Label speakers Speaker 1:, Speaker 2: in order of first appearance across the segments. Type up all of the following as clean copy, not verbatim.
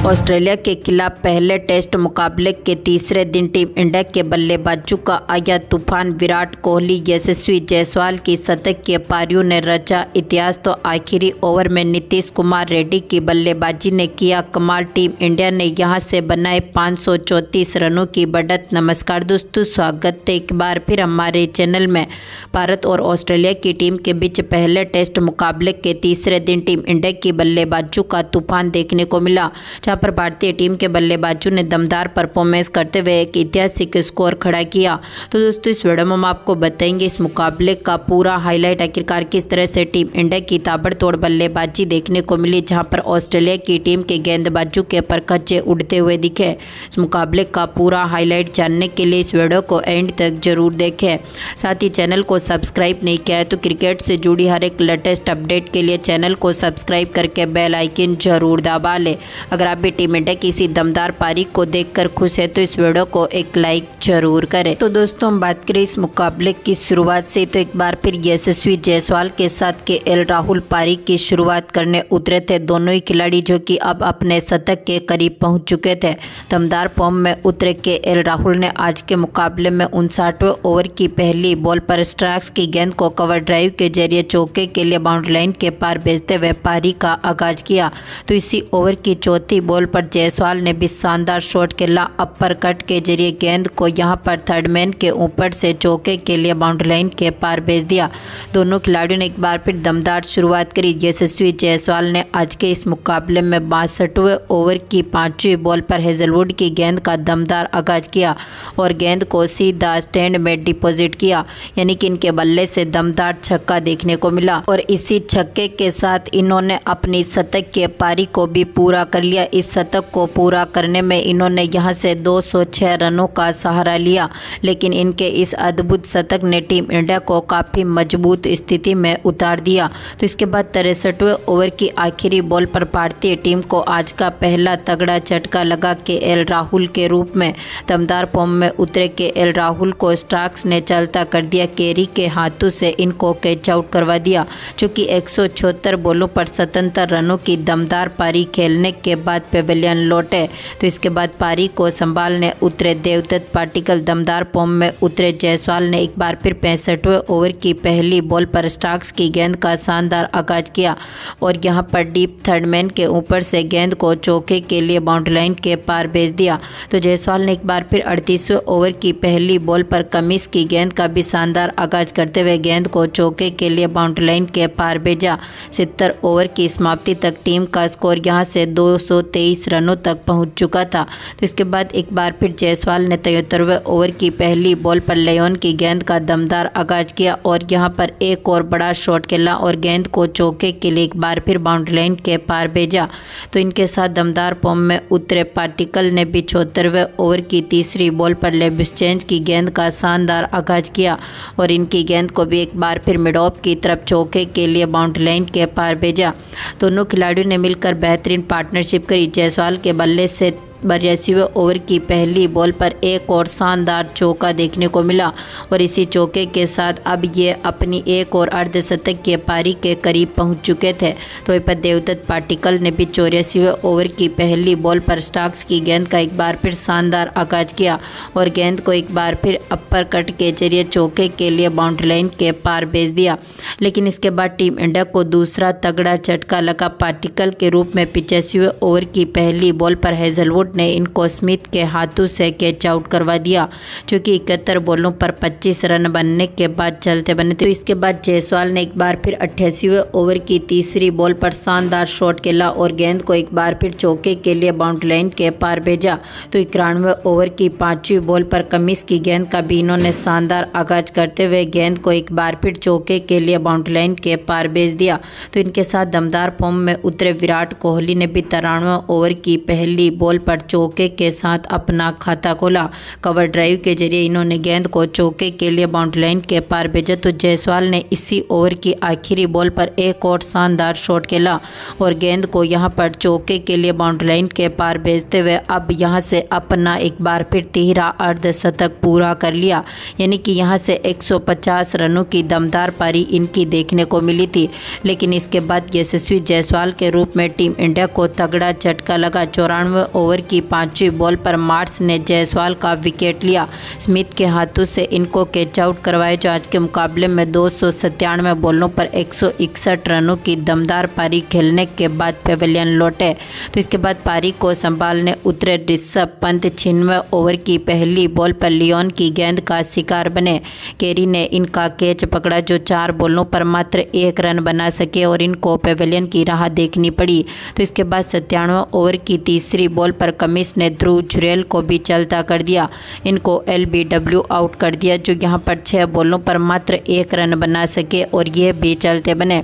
Speaker 1: Australia के खिलाफ पहले टेस्ट मुकाबले के तीसरे दिन टीम इंडिया के बल्लेबाजों का आया तूफान। विराट कोहली, यशस्वी जायसवाल की शतक की पारियों ने रचा इतिहास, तो आखिरी ओवर में नीतीश कुमार रेड्डी की बल्लेबाजी ने किया कमाल। टीम इंडिया ने यहां से बनाए 534 रनों की बढ़त। नमस्कार दोस्तों, स्वागत है एक बार फिर हमारे चैनल में। भारत और ऑस्ट्रेलिया की टीम के बीच पहले टेस्ट मुकाबले के तीसरे दिन टीम इंडिया की बल्लेबाजों का तूफान देखने को मिला, जहां पर भारतीय टीम के बल्लेबाजों ने दमदार परफॉर्मेंस करते हुए एक ऐतिहासिक स्कोर खड़ा किया। तो दोस्तों, इस वीडियो में हम आपको बताएंगे इस मुकाबले का पूरा हाईलाइट, आखिरकार किस तरह से टीम इंडिया की ताबड़तोड़ बल्लेबाजी देखने को मिली, जहां पर ऑस्ट्रेलिया की टीम के गेंदबाजों के परखच्चे उड़ते हुए दिखे। इस मुकाबले का पूरा हाईलाइट जानने के लिए इस वीडियो को एंड तक जरूर देखें। साथ ही चैनल को सब्सक्राइब नहीं किया है तो क्रिकेट से जुड़ी हर एक लेटेस्ट अपडेट के लिए चैनल को सब्सक्राइब करके बेल आइकन जरूर दबा लें। अगर आप भी टीम इंडिया की इसी दमदार पारी को देखकर खुश है तो इस वीडियो को एक लाइक जरूर करें। तो दोस्तों, हम बात करें इस मुकाबले की शुरुआत से, तो एक बार फिर यशस्वी जायसवाल के साथ केएल राहुल पारी की शुरुआत करने उतरे थे। दोनों ही खिलाड़ी जो कि अब अपने शतक के करीब पहुंच चुके थे। दमदार फॉर्म में उतरे केएल राहुल ने आज के मुकाबले में 59वें ओवर की पहली बॉल पर स्ट्राइक्स की गेंद को कवर ड्राइव के जरिए चौके के लिए बाउंड्री लाइन के पार भेजते हुए पारी का आगाज किया। तो इसी ओवर की चौथी बॉल पर जायसवाल ने भी शानदार शॉट खेला। अपर कट के जरिए गेंद को यहां पर थर्ड मैन के ऊपर से चौके के लिए बाउंड्री लाइन के पार भेज दिया। दोनों खिलाड़ियों ने एक बार फिर दमदार शुरुआत करी। यशस्वी जायसवाल ने आज के इस मुकाबले में 62वें ओवर की 5वीं बॉल पर हेजलवुड की गेंद का दमदार आगाज किया और गेंद को सीधा स्टैंड में डिपॉजिट किया, यानी कि इनके बल्ले से दमदार छक्का देखने को मिला और इसी छक्के के साथ इन्होंने अपनी शतक की पारी को भी पूरा कर लिया। इस शतक को पूरा करने में इन्होंने यहां से 206 रनों का सहारा लिया, लेकिन इनके इस अद्भुत शतक ने टीम इंडिया को काफ़ी मजबूत स्थिति में उतार दिया। तो इसके बाद 63वें ओवर की आखिरी बॉल पर भारतीय टीम को आज का पहला तगड़ा झटका लगा। केएल राहुल के रूप में दमदार फॉर्म में उतरे केएल राहुल को स्टार्क्स ने चलता कर दिया। केरी के हाथों से इनको कैच आउट करवा दिया, जो कि 176 बॉलों पर 77 रनों की दमदार पारी खेलने के बाद पेविलियन लौटे। तो इसके बाद पारी को संभालने उतरे देवदत्त पाटिकल। दमदार फॉर्म में उतरे जायसवाल ने एक बार फिर 65वें ओवर की पहली बॉल पर स्टार्क्स की गेंद का शानदार आगाज किया और यहां पर डीप थर्ड मैन के ऊपर से गेंद को चौके के लिए बाउंड्री लाइन के पार भेज दिया। तो जायसवाल ने एक बार फिर 38वें ओवर की पहली बॉल पर कमिंस की गेंद का भी शानदार आगाज करते हुए गेंद को चौके के लिए बाउंड्री लाइन के पार भेजा। 70 ओवर की समाप्ति तक टीम का स्कोर यहां से 223 रनों तक पहुंच चुका था। तो इसके बाद एक बार फिर जायसवाल ने 73वें ओवर की पहली बॉल पर लियोन की गेंद का दमदार आगाज किया और यहां पर एक और बड़ा शॉट खेला और गेंद को चौके के लिए एक बार फिर बाउंड्री लाइन के पार भेजा। तो इनके साथ दमदार फॉर्म में उतरे पाटिकल ने भी 74वें ओवर की तीसरी बॉल पर लेबुस्चेंज की गेंद का शानदार आगाज किया और इनकी गेंद को भी एक बार फिर मिड ऑफ की तरफ चौके के लिए बाउंड्री लाइन के पार भेजा। दोनों खिलाड़ियों ने मिलकर बेहतरीन पार्टनरशिप करी। जायसवाल के बल्ले से 82वें ओवर की पहली बॉल पर एक और शानदार चौका देखने को मिला और इसी चौके के साथ अब ये अपनी एक और अर्धशतक की पारी के करीब पहुंच चुके थे। तो वहीं पर देवदत्त पाटिकल ने भी 84वें ओवर की पहली बॉल पर स्टार्क्स की गेंद का एक बार फिर शानदार आगाज किया और गेंद को एक बार फिर अपर कट के जरिए चौके के लिए बाउंड्री लाइन के पार भेज दिया। लेकिन इसके बाद टीम इंडिया को दूसरा तगड़ा झटका लगा। पाटिकल के रूप में 85वें ओवर की पहली बॉल पर हेजलवुड ने इनको स्मिथ के हाथों से कैच आउट करवा दिया, जो कि 71 बॉलों पर 25 रन बनने के बाद चलते बने। तो इसके बाद जायसवाल ने एक बार फिर 88वें ओवर की तीसरी बॉल पर शानदार शॉट खेला और गेंद को एक बार फिर चौके के लिए बाउंड्री लाइन के पार भेजा। तो 91वें ओवर की 5वीं बॉल पर कमिंस की गेंद का भी इन्होंने शानदार आगाज करते हुए गेंद को एक बार फिर चौके के लिए बाउंड्री लाइन के पार भेज दिया। तो इनके साथ दमदार फॉर्म में उतरे विराट कोहली ने भी 93वें ओवर की पहली बॉल पर चौके के साथ अपना खाता खोला। कवर ड्राइव के जरिए इन्होंने गेंद को चौके के लिए बाउंड्री लाइन के पार भेजा तो जायसवाल ने इसी ओवर की आखिरी बॉल पर एक और शानदार शॉट खेला और गेंद को यहां पर चौके के लिए बाउंड्री लाइन के पार भेजते हुए अब यहां से अपना एक बार फिर 13 अर्धशतक पूरा कर लिया। यानी कि यहां से 150 रनों की दमदार पारी इनकी देखने को मिली थी। लेकिन इसके बाद यशस्वी जायसवाल के रूप में टीम इंडिया को तगड़ा झटका लगा। 94 ओवर की 5वीं बॉल पर मार्श ने जायसवाल का विकेट लिया। स्मिथ के हाथों से इनको कैच आउट करवाया जो आज के मुकाबले में 297 बॉलों पर 161 रनों की दमदार पारी खेलने के बाद पेविलियन लौटे। तो इसके बाद पारी को संभालने उतरे ऋषभ पंत 96 ओवर की पहली बॉल पर लियोन की गेंद का शिकार बने। केरी ने इनका कैच पकड़ा जो 4 बॉलों पर मात्र 1 रन बना सके और इनको पेविलियन की राह देखनी पड़ी। तो इसके बाद 97 ओवर की तीसरी बॉल पर कमिंस ने ध्रुव जुरेल को भी चलता कर दिया। इनको LBW आउट कर दिया जो यहाँ पर 6 बॉलों पर मात्र 1 रन बना सके और ये भी चलते बने।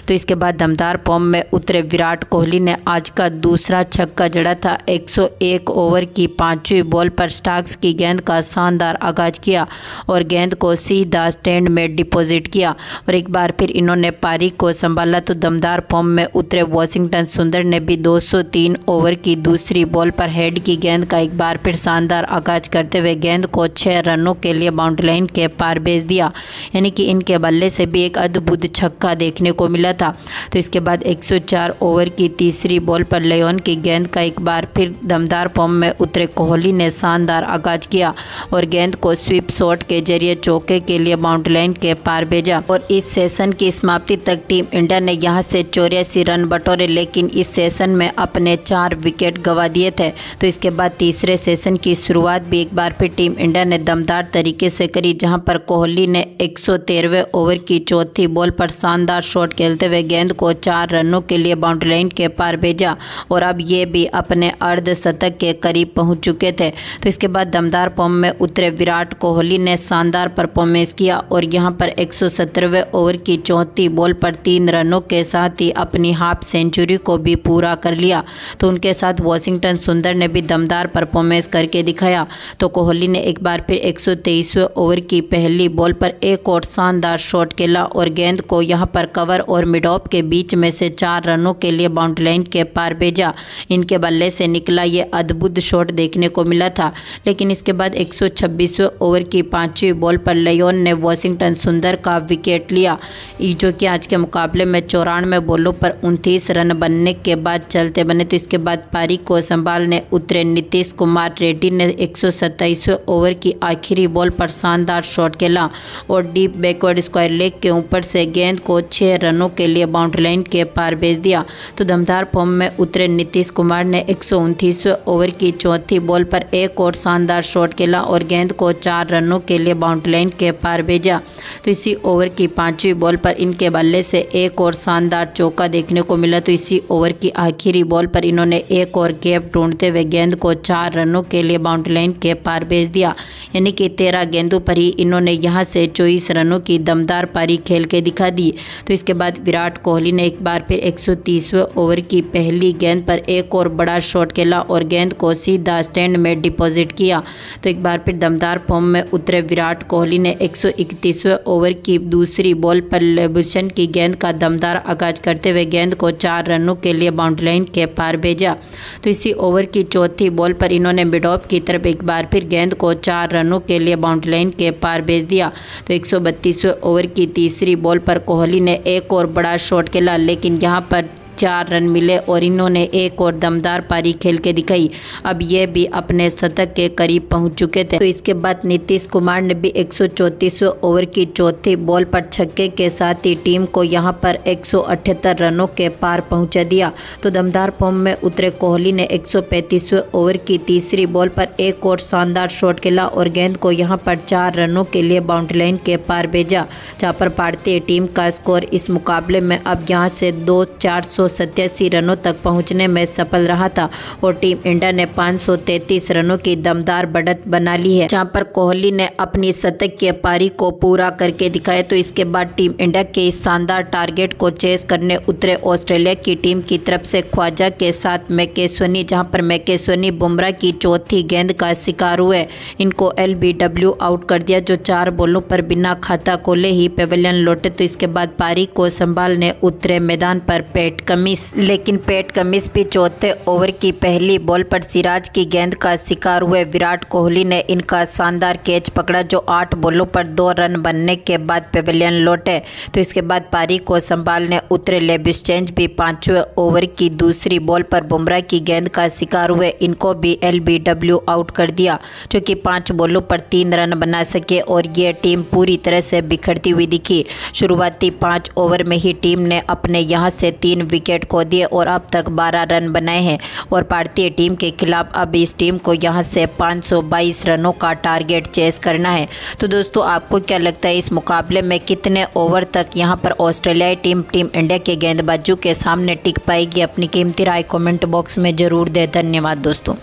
Speaker 1: तो इसके बाद दमदार फॉर्म में उतरे विराट कोहली ने आज का दूसरा छक्का जड़ा था। 101 ओवर की 5वीं बॉल पर स्टार्क्स की गेंद का शानदार आगाज किया और गेंद को सीधा स्टैंड में डिपॉजिट किया और एक बार फिर इन्होंने पारी को संभाला। तो दमदार फॉर्म में उतरे वॉशिंगटन सुंदर ने भी 203 ओवर की दूसरी बॉल पर हेड की गेंद का एक बार फिर शानदार आगाज करते हुए गेंद को 6 रनों के लिए बाउंड्री लाइन के पार भेज दिया। यानी कि इनके बल्ले से भी एक अद्भुत छक्का देखने को मिला था। तो इसके बाद 104 ओवर की तीसरी बॉल पर लियोन की गेंद का एक बार फिर दमदार फॉर्म में उतरे कोहली ने शानदार आगाज किया और गेंद को स्वीप शॉट के जरिए चौके के लिए बाउंड्री लाइन के पार भेजा और इस सेशन की समाप्ति तक टीम इंडिया ने यहां से 84 रन बटोरे। लेकिन इस सेशन में अपने 4 विकेट गंवा दिए थे। तो इसके बाद तीसरे सेशन की शुरुआत भी एक बार फिर टीम इंडिया ने दमदार तरीके से करी जहां पर कोहली ने 113वें ओवर की चौथी बॉल पर शानदार शॉट खेलते हुए गेंद को 4 रनों के लिए बाउंड्री लाइन के पार भेजा और अब ये भी अपने अर्धशतक के करीब पहुंच चुके थे। तो इसके बाद दमदार फॉर्म में उतरे विराट कोहली ने शानदार परफॉर्मेंस किया और यहां पर 117वें ओवर की चौथी बॉल पर 3 रनों के साथ ही अपनी हाफ सेंचुरी को भी पूरा कर लिया। तो उनके साथ वॉशिंगटन सुंदर ने भी दमदार परफॉर्मेंस करके दिखाया। तो कोहली ने एक बार फिर 123वें ओवर की पहली बॉल पर एक और शानदार शॉट खेला और गेंद को यहां पर कवर और मिड ऑफ के बीच में से 4 रनों के लिए बाउंड्री लाइन के पार भेजा। इनके बल्ले से निकला ये अद्भुत शॉट देखने को मिला था। लेकिन इसके बाद 126वें ओवर की 5वीं बॉल पर लियोन ने वॉशिंगटन सुंदर का विकेट लिया जो कि आज के मुकाबले में 94 बॉलों पर 29 रन बनने के बाद चलते बने। तो इसके बाद पारी को संभालने उतरे नीतीश कुमार रेड्डी ने 127वें ओवर की आखिरी बॉल पर शानदार शॉट खेला और डीप बैकवर्ड स्क्वायर लेग के ऊपर से गेंद को 6 रनों के लिए बाउंड्री लाइन के पार भेज दिया। तो दमदार फॉर्म में उतरे नीतीश कुमार ने 129वें ओवर की चौथी बॉल पर एक और शानदार शॉट खेला और गेंद को 4 रनों के लिए बाउंड्री लाइन के पार भेजा। तो इसी ओवर की 5वीं बॉल पर इनके बल्ले से एक और शानदार चौका देखने को मिला। तो इसी ओवर की आखिरी बॉल पर इन्होंने एक और गैप ढूंढते हुए गेंद को 4 रनों के लिए बाउंड्री लाइन के पार भेज दिया। यानी कि 13 गेंदों पर ही इन्होंने यहां से 24 रनों की दमदार पारी खेल के दिखा दी। तो इसके बाद विराट कोहली ने एक बार फिर 130वें ओवर की पहली गेंद पर एक और बड़ा शॉट खेला और गेंद को सीधा स्टैंड में डिपॉजिट किया। तो एक बार फिर दमदार फॉर्म में उतरे विराट कोहली ने 131वें ओवर की दूसरी बॉल पर लेबुशन की गेंद का दमदार आगाज करते हुए गेंद को 4 रनों के लिए बाउंड्री लाइन के पार भेजा। तो इसी ओवर की चौथी बॉल पर इन्होंने मिड ऑफ की तरफ एक बार फिर गेंद को 4 रनों के लिए बाउंड्री लाइन के पार भेज दिया। तो 132वें ओवर की तीसरी बॉल पर कोहली ने एक और बड़ा शॉट खेला लेकिन यहाँ पर 4 रन मिले और इन्होंने एक और दमदार पारी खेल के दिखाई। अब ये भी अपने शतक के करीब पहुंच चुके थे। तो इसके बाद नीतीश कुमार ने भी 134वें ओवर की चौथी बॉल पर छक्के के साथ ही टीम को यहां पर 178 रनों के पार पहुंचा दिया। तो दमदार फॉर्म में उतरे कोहली ने 135वें ओवर की तीसरी बॉल पर एक और शानदार शॉट खेला और गेंद को यहां पर 4 रनों के लिए बाउंड्री लाइन के पार भेजा, जहां पर भारतीय टीम का स्कोर इस मुकाबले में अब यहां से 400 587 रनों तक पहुंचने में सफल रहा था और टीम इंडिया ने 533 रनों की दमदार बढ़त बना ली है, जहां पर कोहली ने अपनी शतकीय पारी को पूरा करके दिखाया। तो इसके बाद टीम इंडिया के इस शानदार टारगेट को चेस करने उतरे ऑस्ट्रेलिया की टीम की तरफ से ख्वाजा के साथ मैकेस्वेनी, जहां पर मैकेस्वेनी बुमराह की चौथी गेंद का शिकार हुए। इनको LBW आउट कर दिया, जो 4 बॉलों पर बिना खाता खोले ही पेविलियन लौटे। तो इसके बाद पारी को संभालने उतरे मैदान पर पैट कमिंस, लेकिन पैट कमिंस भी चौथे ओवर की पहली बॉल पर सिराज की गेंद का शिकार हुए। विराट कोहली ने इनका शानदार कैच पकड़ा, जो 8 बॉलों पर 2 रन बनने के बाद पेविलियन लौटे। तो इसके बाद पारी को संभालने उतरे लेबिस्चेंज भी 5वें ओवर की दूसरी बॉल पर बुमराह की गेंद का शिकार हुए। इनको भी LBW आउट कर दिया, जो कि 5 बॉलों पर 3 रन बना सके और ये टीम पूरी तरह से बिखरती हुई दिखी। शुरुआती 5 ओवर में ही टीम ने अपने यहां से 3 विकेट खो दिए और अब तक 12 रन बनाए हैं और भारतीय टीम के खिलाफ अब इस टीम को यहां से 522 रनों का टारगेट चेस करना है। तो दोस्तों, आपको क्या लगता है इस मुकाबले में कितने ओवर तक यहां पर ऑस्ट्रेलियाई टीम इंडिया के गेंदबाजों के सामने टिक पाएगी? अपनी कीमती राय कमेंट बॉक्स में जरूर दें। धन्यवाद दोस्तों।